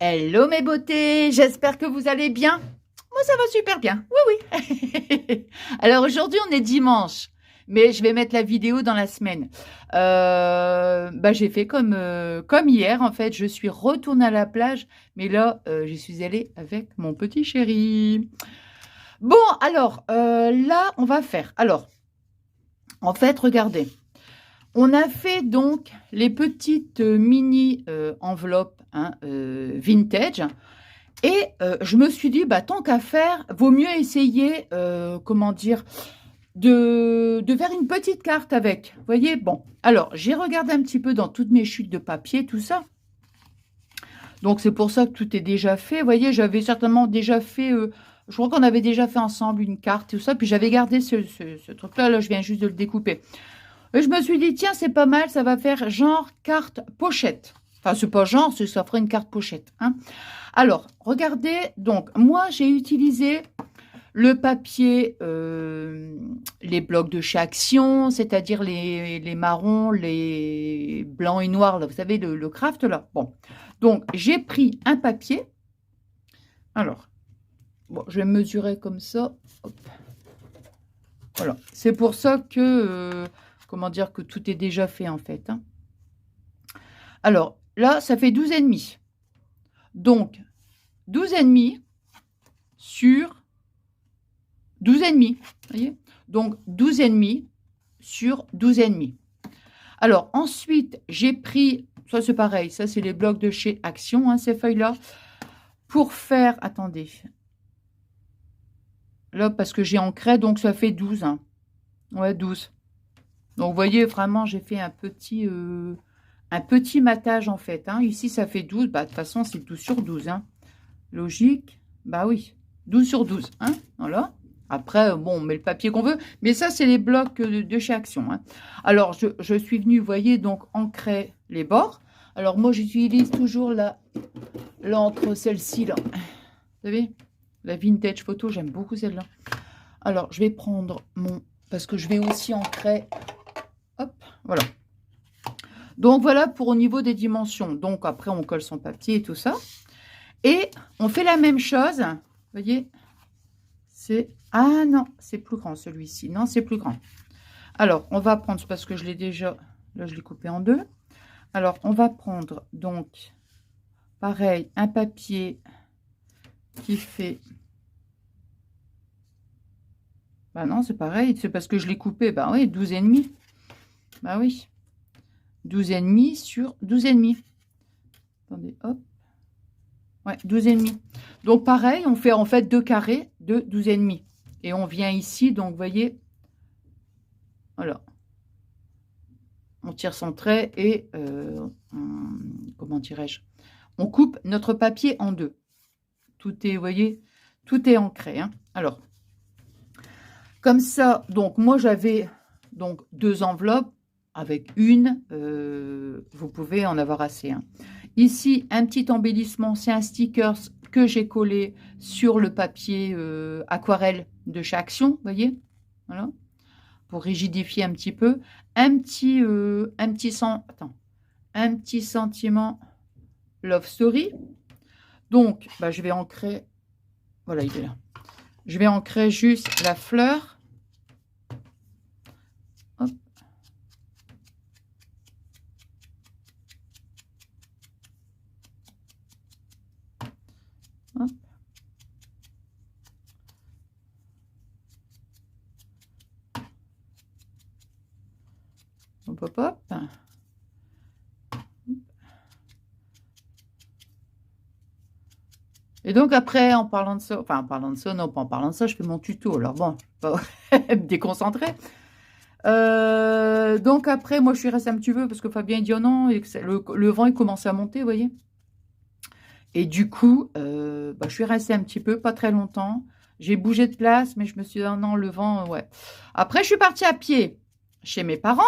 Hello mes beautés, j'espère que vous allez bien. Moi ça va super bien, oui oui. Alors aujourd'hui on est dimanche, mais je vais mettre la vidéo dans la semaine. J'ai fait comme hier en fait, je suis retournée à la plage, mais là je suis allée avec mon petit chéri. Bon alors là on va faire, alors en fait regardez. On a fait donc les petites mini enveloppes vintage. Et je me suis dit, bah, tant qu'à faire, vaut mieux essayer, comment dire, de faire une petite carte avec. Vous voyez, bon. Alors, j'ai regardé un petit peu dans toutes mes chutes de papier, tout ça. Donc, c'est pour ça que tout est déjà fait. Vous voyez, j'avais certainement déjà fait, je crois qu'on avait déjà fait ensemble une carte, tout ça. Puis, j'avais gardé ce truc-là. Là, je viens juste de le découper. Et je me suis dit, tiens, c'est pas mal, ça va faire genre carte pochette. Enfin, c'est pas genre, ça ferait une carte pochette. Hein. Alors, regardez, donc, moi, j'ai utilisé le papier, les blocs de chez Action, c'est-à-dire les marrons, les blancs et noirs, là, vous savez, le craft, là. Bon, donc, j'ai pris un papier. Alors, bon, je vais mesurer comme ça. Hop. Voilà, c'est pour ça que, comment dire, que tout est déjà fait, en fait. Hein. Alors, là, ça fait 12,5. Donc, 12,5 sur 12,5. Vous voyez? Donc, 12,5 sur 12,5. Alors, ensuite, j'ai pris, ça c'est pareil, ça c'est les blocs de chez Action, hein, ces feuilles-là, pour faire, attendez, là, parce que j'ai ancré, donc ça fait 12. Hein. Ouais, 12. Donc, vous voyez, vraiment, j'ai fait un petit matage, en fait. Hein. Ici, ça fait 12. Bah, de toute façon, c'est 12 sur 12. Hein. Logique. Bah oui. 12 sur 12. Hein. Voilà. Après, bon, on met le papier qu'on veut. Mais ça, c'est les blocs de chez Action. Hein. Alors, je suis venue, vous voyez, donc, ancrer les bords. Alors, moi, j'utilise toujours l'encre, celle-ci, là. Vous savez, la vintage photo, j'aime beaucoup celle-là. Alors, je vais prendre parce que je vais aussi ancrer. Hop, voilà. Donc, voilà pour au niveau des dimensions. Donc, après, on colle son papier et tout ça. Et on fait la même chose. Vous voyez, c'est... Ah non, c'est plus grand celui-ci. Non, c'est plus grand. Alors, on va prendre, parce que je l'ai déjà... Là, je l'ai coupé en deux. Alors, on va prendre, donc, pareil, un papier qui fait... Bah non, c'est pareil. C'est parce que je l'ai coupé. Bah oui, 12,5. Bah oui. 12,5 sur 12,5. Attendez, hop. Ouais, 12,5. Donc, pareil, on fait en fait deux carrés de 12,5. Et on vient ici, donc, vous voyez, voilà. On tire son trait et, comment dirais-je, on coupe notre papier en deux. Tout est, vous voyez, tout est ancré. Hein. Alors, comme ça, donc, moi, j'avais donc deux enveloppes avec une. Vous pouvez en avoir assez. Hein. Ici, un petit embellissement, c'est un sticker que j'ai collé sur le papier aquarelle de chez Action, vous voyez, voilà, pour rigidifier un petit peu. Un petit sentiment Love Story. Donc, bah, je vais ancrer, voilà, il est là. Je vais ancrer juste la fleur. Hop. Hop. Hop, hop, hop. Et donc après, en parlant de ça, enfin en parlant de ça, non, pas en parlant de ça, je fais mon tuto. Alors bon, pas me déconcentrer. Donc après, moi je suis restée un petit peu parce que Fabien dit oh non, et que le vent il commençait à monter, vous voyez. Et du coup, je suis restée un petit peu, pas très longtemps. J'ai bougé de place, mais je me suis dit, oh non, le vent, ouais. Après, je suis partie à pied chez mes parents.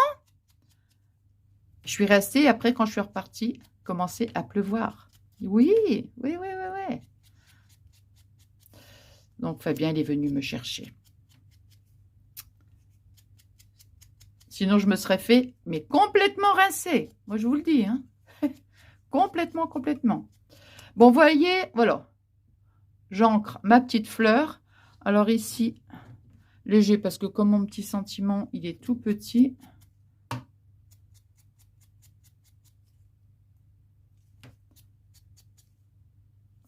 Je suis restée, après, quand je suis repartie, commençait à pleuvoir. Oui, oui, oui, oui, oui. Donc, Fabien, il est venu me chercher. Sinon, je me serais fait, mais complètement rincée. Moi, je vous le dis, hein. Complètement. Bon, vous voyez, voilà. J'ancre ma petite fleur. Alors ici, léger, parce que comme mon petit sentiment, il est tout petit.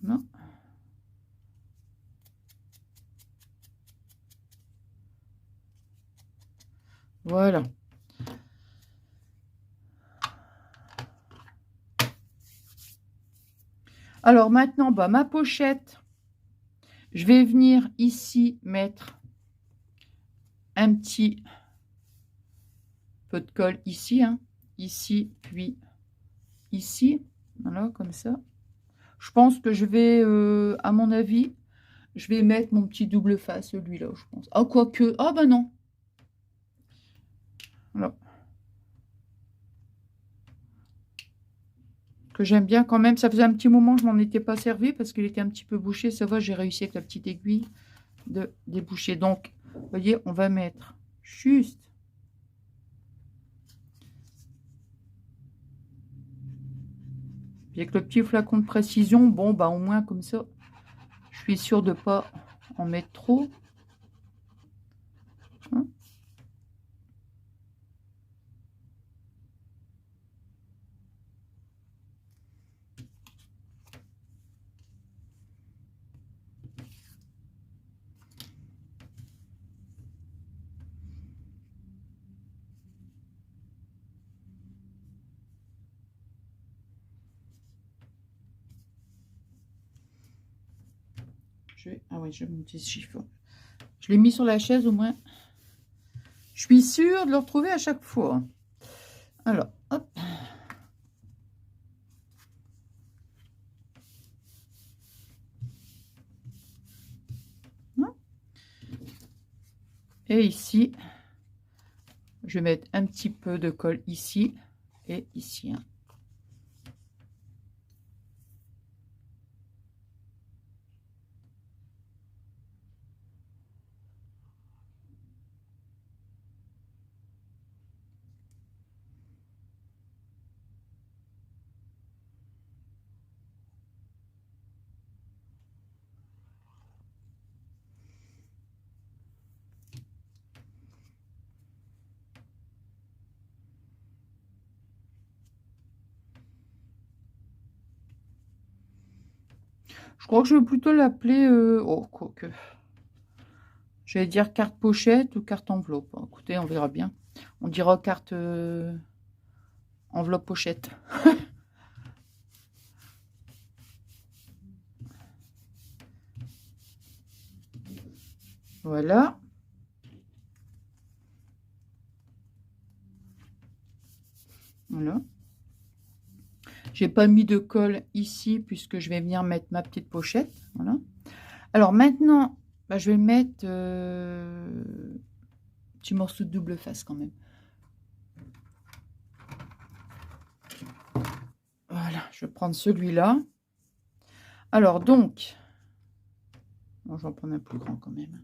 Non. Voilà. Alors maintenant, bah, ma pochette, je vais venir ici mettre un petit peu de colle ici, hein, ici, puis ici, voilà, comme ça. Je pense que je vais, à mon avis, je vais mettre mon petit double face, celui-là, je pense. Ah, quoique, ah bah non. Voilà. Que j'aime bien quand même. Ça faisait un petit moment que je m'en étais pas servi parce qu'il était un petit peu bouché. Ça va, j'ai réussi avec la petite aiguille de déboucher. Donc, vous voyez, on va mettre juste avec le petit flacon de précision. Bon, bah au moins comme ça, je suis sûre de pas en mettre trop. Hein. Ah oui, j'ai mon petit chiffon. Je l'ai mis sur la chaise au moins. Je suis sûre de le retrouver à chaque fois. Alors, hop. Et ici, je vais mettre un petit peu de colle ici et ici. Hein. Je crois que je vais plutôt l'appeler... oh, quoi que... J'allais dire carte pochette ou carte enveloppe. Écoutez, on verra bien. On dira carte enveloppe pochette. Voilà. Voilà. J'ai pas mis de colle ici puisque je vais venir mettre ma petite pochette. Voilà. Alors maintenant, bah, je vais mettre un petit morceau de double face quand même. Voilà, je vais prendre celui-là. Alors donc, bon, je vais en prendre un plus grand quand même.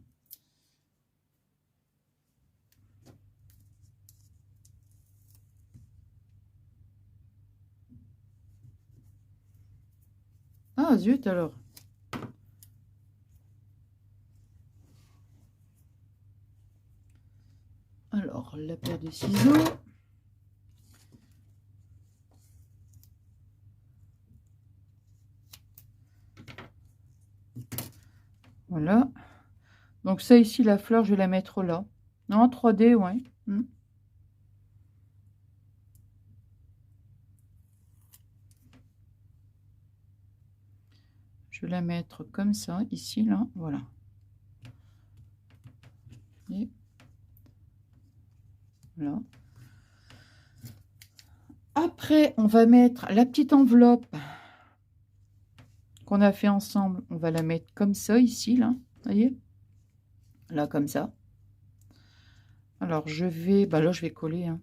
Ah zut alors. Alors, la paire de ciseaux. Voilà. Donc ça ici, la fleur, je vais la mettre là. Non, 3D, ouais. Je vais la mettre comme ça, ici, là. Voilà. Et voilà. Après, on va mettre la petite enveloppe qu'on a fait ensemble. On va la mettre comme ça, ici, là. Vous voyez? Là, comme ça. Alors, je vais... Bah là, je vais coller. Hein.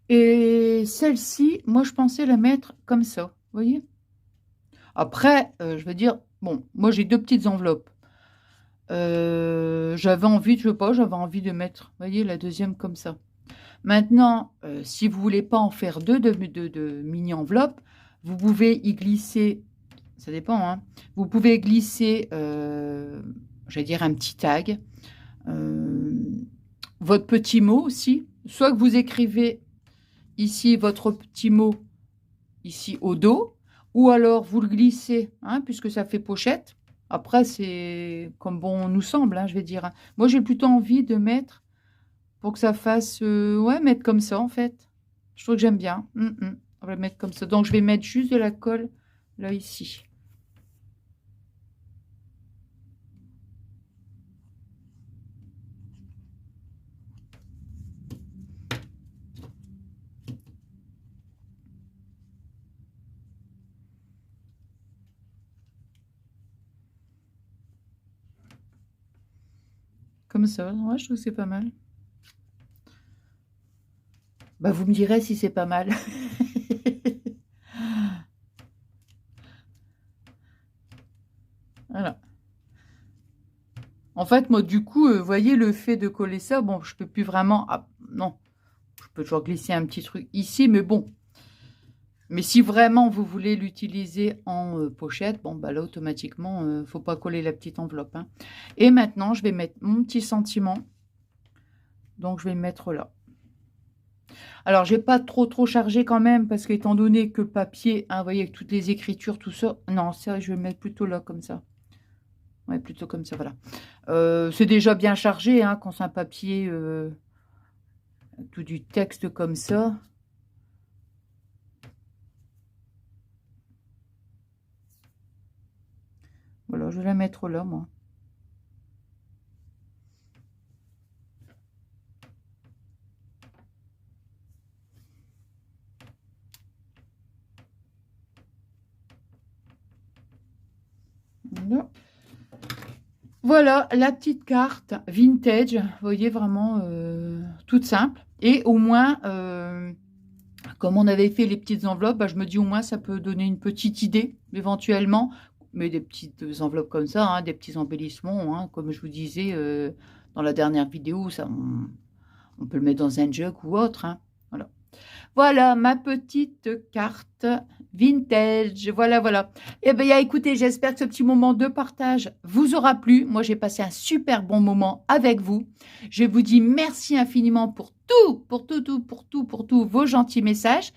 Et celle-ci, moi, je pensais la mettre comme ça, vous voyez? Après, je veux dire, bon, moi, j'ai 2 petites enveloppes. J'avais envie, je sais pas, j'avais envie de mettre, vous voyez, la deuxième comme ça. Maintenant, si vous voulez pas en faire 2 de mini enveloppes, vous pouvez y glisser, ça dépend, hein, vous pouvez glisser, j'allais dire un petit tag, votre petit mot aussi. Soit que vous écrivez ici votre petit mot, ici au dos, ou alors vous le glissez, hein, puisque ça fait pochette. Après, c'est comme bon nous semble, hein, je vais dire, hein. Moi, j'ai plutôt envie de mettre, pour que ça fasse, ouais, mettre comme ça, en fait. Je trouve que j'aime bien. On va le mettre comme ça. Donc, je vais mettre juste de la colle, là, ici. Comme ça, ouais, je trouve que c'est pas mal. Bah, vous me direz si c'est pas mal. Voilà. En fait, moi, du coup, vous voyez, le fait de coller ça, bon, je peux plus vraiment... Ah, non, je peux toujours glisser un petit truc ici, mais bon. Mais si vraiment vous voulez l'utiliser en pochette, bon, bah là, automatiquement, faut pas coller la petite enveloppe, hein. Et maintenant, je vais mettre mon petit sentiment. Donc, je vais le mettre là. Alors, j'ai pas trop chargé quand même, parce qu'étant donné que le papier, hein, vous voyez, avec toutes les écritures, tout ça, non, ça, je vais le mettre plutôt là, comme ça. Ouais, plutôt comme ça, voilà. C'est déjà bien chargé, hein, quand c'est un papier, tout du texte comme ça. Voilà, je vais la mettre là, moi. Voilà. Voilà la petite carte vintage, vous voyez, vraiment toute simple. Et au moins, comme on avait fait les petites enveloppes, bah, je me dis au moins ça peut donner une petite idée éventuellement. Mais des petites enveloppes comme ça, hein, des petits embellissements, hein, comme je vous disais dans la dernière vidéo, ça, on peut le mettre dans un jug ou autre, hein, voilà. Voilà ma petite carte vintage. Voilà, voilà. Eh bien, écoutez, j'espère que ce petit moment de partage vous aura plu. Moi, j'ai passé un super bon moment avec vous. Je vous dis merci infiniment pour tous vos gentils messages.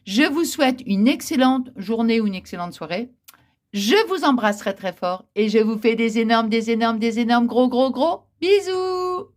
Je vous souhaite une excellente journée ou une excellente soirée. Je vous embrasserai très fort et je vous fais des énormes gros bisous.